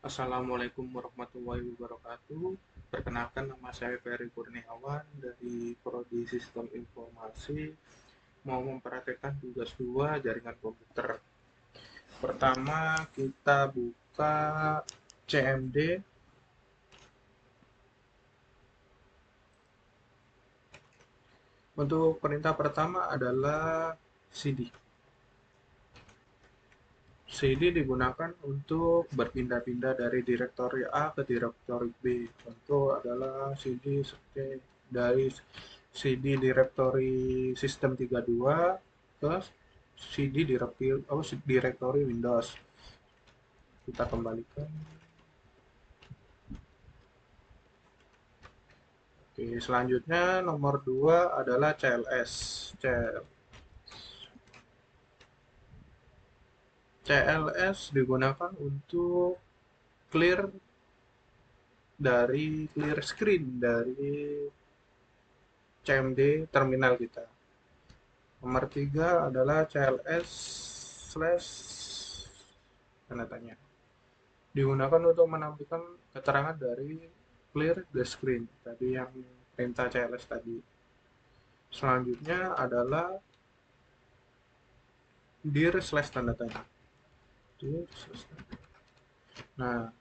Assalamualaikum warahmatullahi wabarakatuh. Perkenalkan, nama saya Ferry Kurniawan dari Prodi Sistem Informasi, mau mempraktekkan tugas 2 jaringan komputer. Pertama, kita buka CMD. Untuk perintah pertama adalah CD. CD digunakan untuk berpindah-pindah dari direktori A ke direktori B. Contoh adalah dari CD direktori sistem 32 ke CD direktori Windows. Kita kembalikan. Oke, selanjutnya nomor 2 adalah CLS. CLS digunakan untuk clear clear screen dari CMD terminal kita. Nomor 3 adalah CLS slash tanda tanya. Digunakan untuk menampilkan keterangan dari clear the screen, tadi yang perintah CLS tadi. Selanjutnya adalah dir slash tanda tanya. Nah,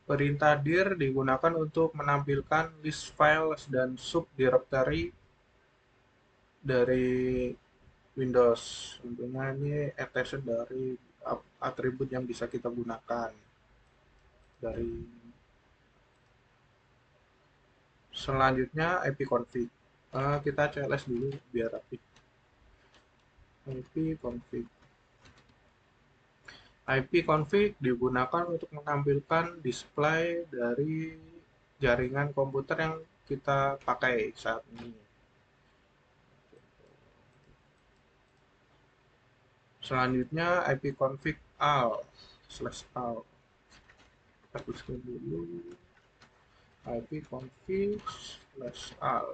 perintah dir digunakan untuk menampilkan list files dan subdirectory dari Windows. Tentunya ini attached dari atribut yang bisa kita gunakan dari. Selanjutnya ipconfig. Kita CLS dulu biar rapi. ipconfig. ipconfig digunakan untuk menampilkan display dari jaringan komputer yang kita pakai saat ini. Selanjutnya ipconfig al/al. Kita tuliskan dulu ipconfig/al.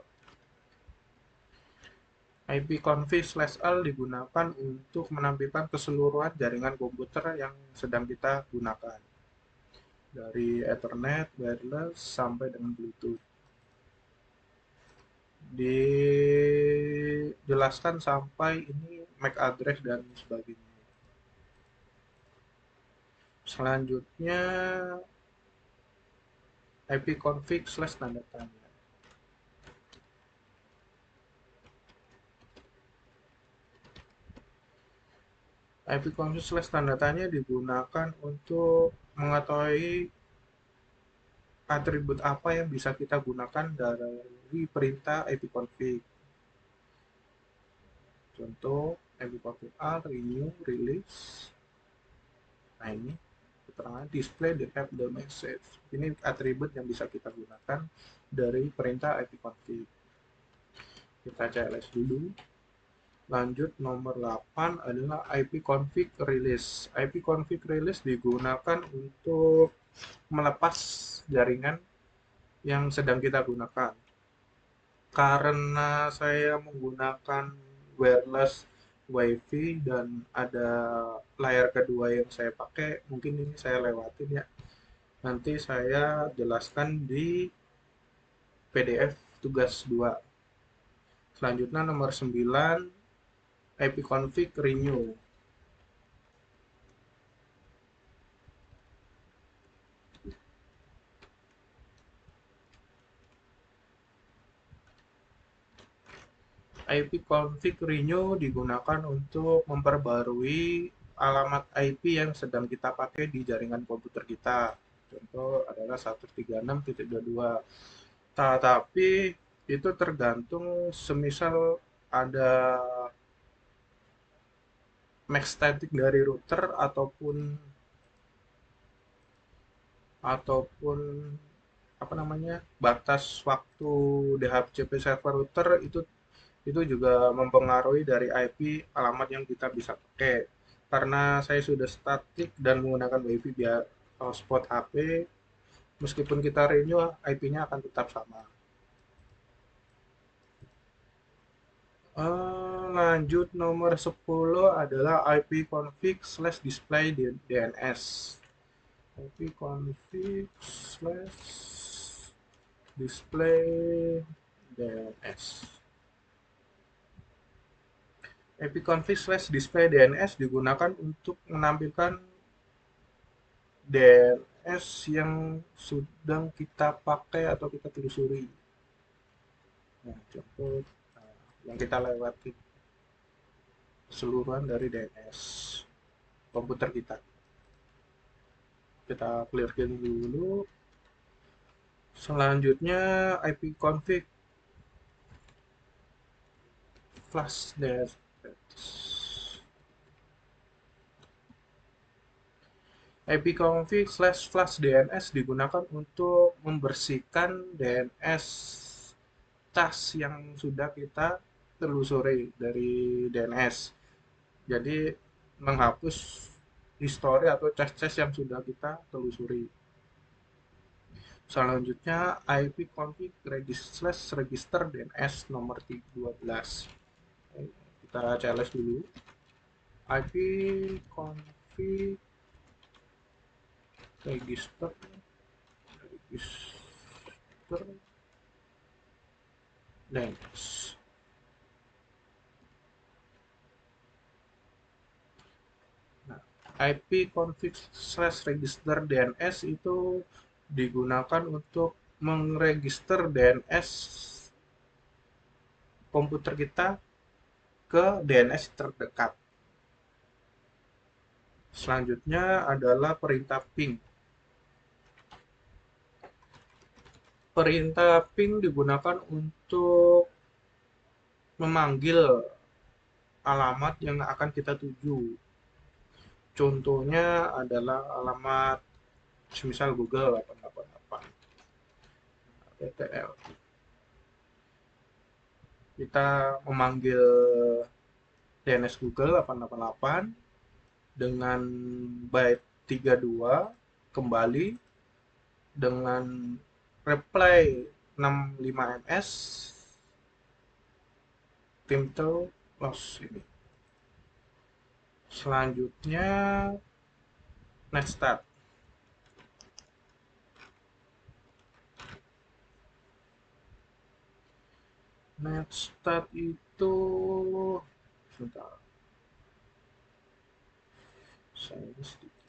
ipconfig/al digunakan untuk menampilkan keseluruhan jaringan komputer yang sedang kita gunakan. Dari Ethernet, wireless, sampai dengan Bluetooth. Dijelaskan sampai ini MAC address dan sebagainya. Selanjutnya ipconfig/tanda tanya. ipconfig/tanda tanya digunakan untuk mengetahui atribut apa yang bisa kita gunakan dari perintah ipconfig. Contoh ipconfig a renew, release. Nah, ini keterangan display the have the message. Ini atribut yang bisa kita gunakan dari perintah ipconfig. Kita CLS dulu. Lanjut nomor 8 adalah ipconfig release. ipconfig release digunakan untuk melepas jaringan yang sedang kita gunakan. Karena saya menggunakan wireless WiFi dan ada layar kedua yang saya pakai, mungkin ini saya lewatin ya. Nanti saya jelaskan di PDF tugas 2. Selanjutnya nomor 9 ipconfig renew. ipconfig renew digunakan untuk memperbarui alamat IP yang sedang kita pakai di jaringan komputer kita. Contoh adalah 136.22. Tetapi itu tergantung semisal ada MAC static dari router ataupun apa namanya batas waktu DHCP server router itu juga mempengaruhi dari IP alamat yang kita bisa pakai. Karena saya sudah statik dan menggunakan WiFi via hotspot HP, meskipun kita renew IP-nya akan tetap sama. Lanjut nomor 10 adalah ipconfig/display DNS. ipconfig slash display DNS. ipconfig slash display DNS digunakan untuk menampilkan DNS yang sedang kita pakai atau kita telusuri. Nah, contoh yang kita lewati keseluruhan dari DNS komputer kita. Kita clearkan dulu. Selanjutnya ipconfig flash DNS. ipconfig slash flash DNS digunakan untuk membersihkan DNS cache yang sudah kita telusuri dari DNS. Jadi menghapus histori atau cache-cache yang sudah kita telusuri. Selanjutnya ipconfig register DNS nomor 12. Kita CLS dulu. ipconfig register DNS. Nah, ipconfig slash register DNS itu digunakan untuk mengregister DNS komputer kita ke DNS terdekat. Selanjutnya adalah perintah ping. Perintah ping digunakan untuk memanggil alamat yang akan kita tuju. Contohnya adalah alamat misal Google 888 ttl. Kita memanggil DNS Google 888 dengan byte 32 kembali dengan reply 65ms Timtel loss ini. Selanjutnya netstart. Netstart itu sebentar. Saya sedikit.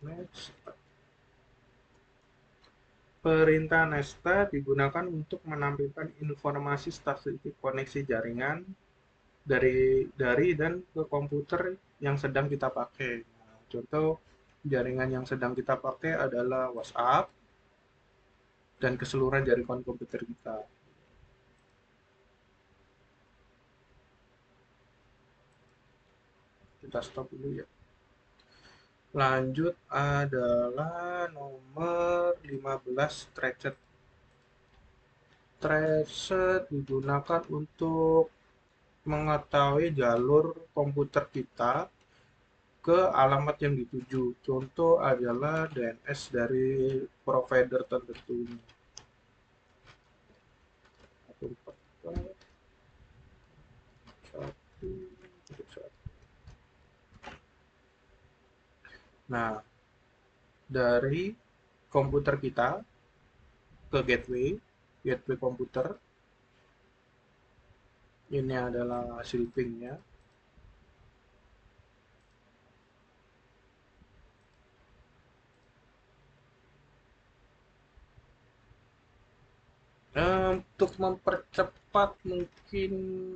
Netstart. Perintah netstart digunakan untuk menampilkan informasi statistik koneksi jaringan dari dan ke komputer yang sedang kita pakai. Nah, contoh jaringan yang sedang kita pakai adalah WhatsApp dan keseluruhan jaringan komputer kita. Kita stop dulu ya. Lanjut adalah nomor 15 tracet. Tracet digunakan untuk mengetahui jalur komputer kita ke alamat yang dituju. Contoh adalah DNS dari provider tertentu. Nah, dari komputer kita ke gateway komputer. Ini adalah hasil pingnya. Untuk mempercepat mungkin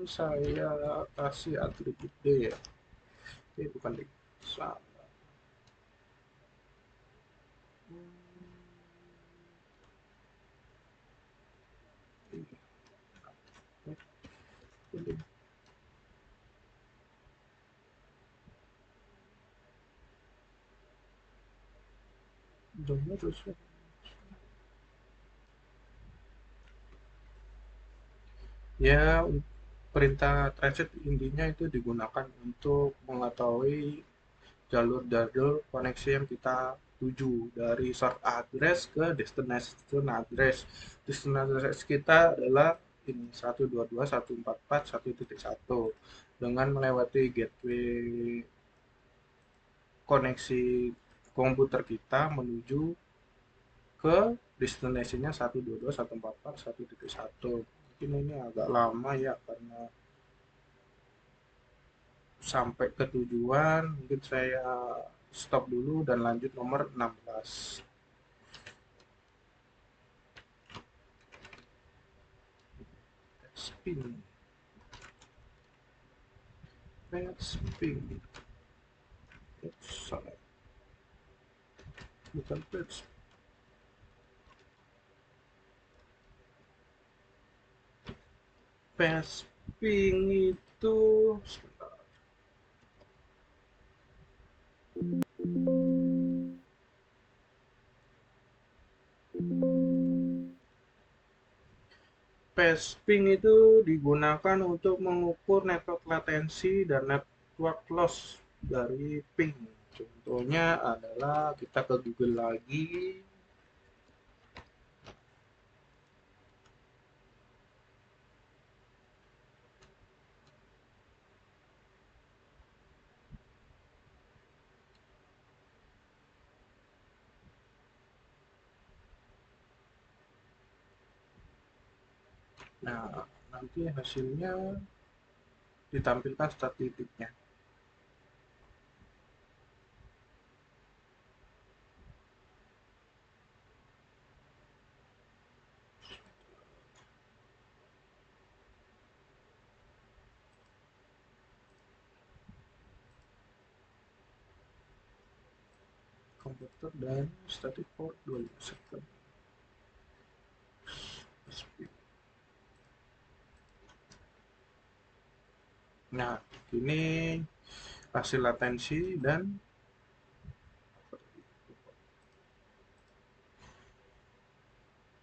saya kasih atribut D ya. Ini bukan D. Salah. Ya, perintah transit intinya itu digunakan untuk mengetahui jalur-jalur koneksi yang kita tuju dari source address ke destination address. Destination address kita adalah ini 122.144.1.1. dengan melewati gateway koneksi komputer kita menuju ke destinasinya 122.144.1.1. Mungkin ini agak lama ya karena sampai ke tujuan. Mungkin saya stop dulu dan lanjut nomor 16. Spin. Spin. Salah. Bukan page. Spin itu sebentar. Pesping itu digunakan untuk mengukur network latensi dan network loss dari ping. Contohnya adalah kita ke Google lagi. Nah, nanti hasilnya ditampilkan statistiknya. Komputer dan static port 25 second. Nah, ini hasil latensi dan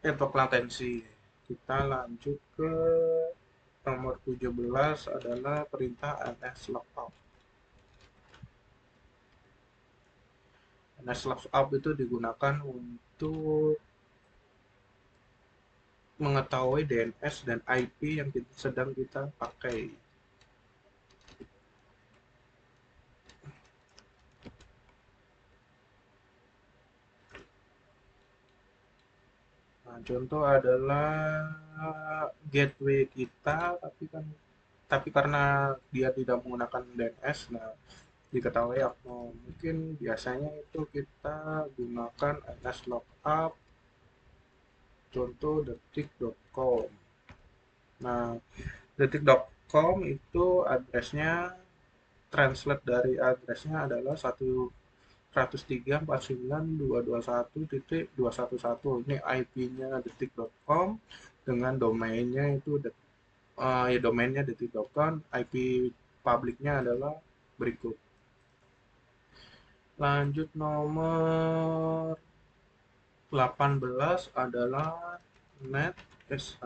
network latensi. Kita lanjut ke nomor 17 adalah perintah ns lookup. Ns lookup itu digunakan untuk mengetahui DNS dan IP yang sedang kita pakai. Nah, contoh adalah gateway kita, tapi karena dia tidak menggunakan DNS, nah diketahui mungkin biasanya itu kita gunakan ns lookup, contoh detik.com. Nah, detik.com itu adresnya, translate dari adresnya adalah 103.49.221.211. Ini IP-nya detik.com dengan domainnya itu ya domainnya detik.com, IP publiknya adalah berikut. Lanjut nomor 18 adalah NetSH.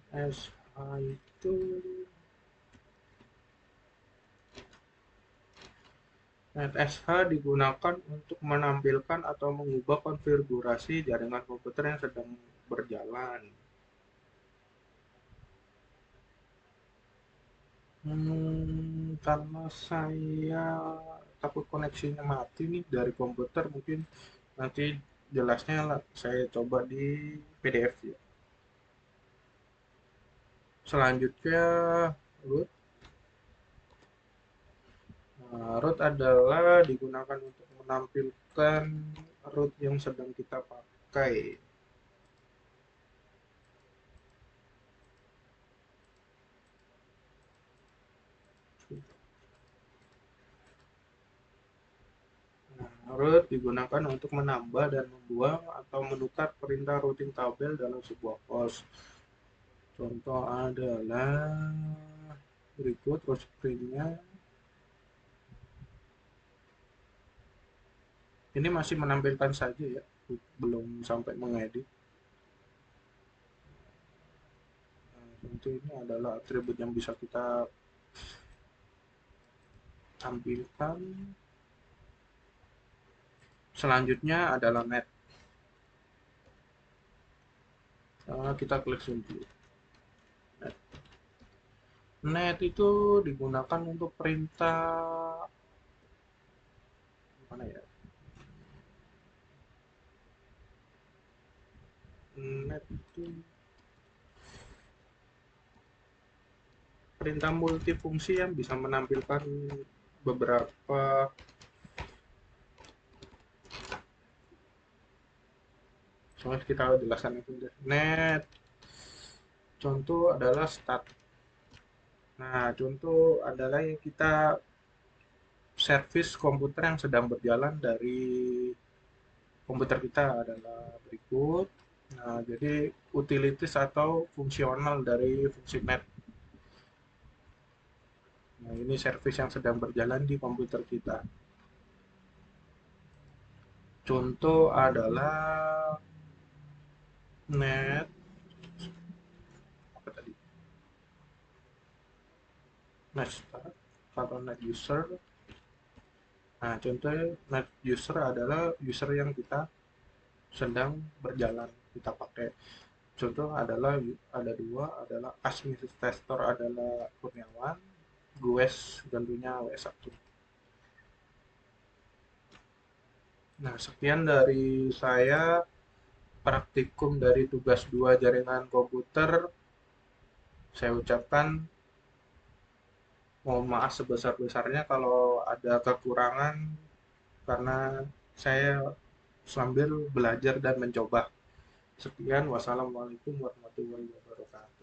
NetSH itu NetSH digunakan untuk menampilkan atau mengubah konfigurasi jaringan komputer yang sedang berjalan. Karena saya takut koneksinya mati nih dari komputer, mungkin nanti jelasnya saya coba di PDF ya. Selanjutnya root. Nah, root adalah digunakan untuk menampilkan root yang sedang kita pakai. Root digunakan untuk menambah dan membuang atau menukar perintah routing tabel dalam sebuah host. Contoh adalah berikut root screen-nya. Ini masih menampilkan saja ya, belum sampai mengedit. Nah, tentu ini adalah atribut yang bisa kita tampilkan. Selanjutnya adalah net. Kita klik sendiri. Net itu digunakan untuk perintah mana ya? Net itu perintah multifungsi yang bisa menampilkan beberapa. Soalnya kita jelaskan itu. Net contoh adalah start. Nah, contoh adalah yang kita servis komputer yang sedang berjalan dari komputer kita adalah berikut. Nah, jadi utilities atau fungsional dari fungsi net. Nah, ini servis yang sedang berjalan di komputer kita. Contoh adalah net apa tadi? Net start atau net user. Nah, contohnya net user adalah user yang kita sedang berjalan kita pakai. Contoh adalah ada dua, adalah administrator adalah Kurniawan, Gues tentunya W1. Nah, sekian dari saya praktikum dari tugas 2 jaringan komputer. Saya ucapkan mohon maaf sebesar-besarnya kalau ada kekurangan karena saya sambil belajar dan mencoba. Sekian, wassalamualaikum warahmatullahi wabarakatuh.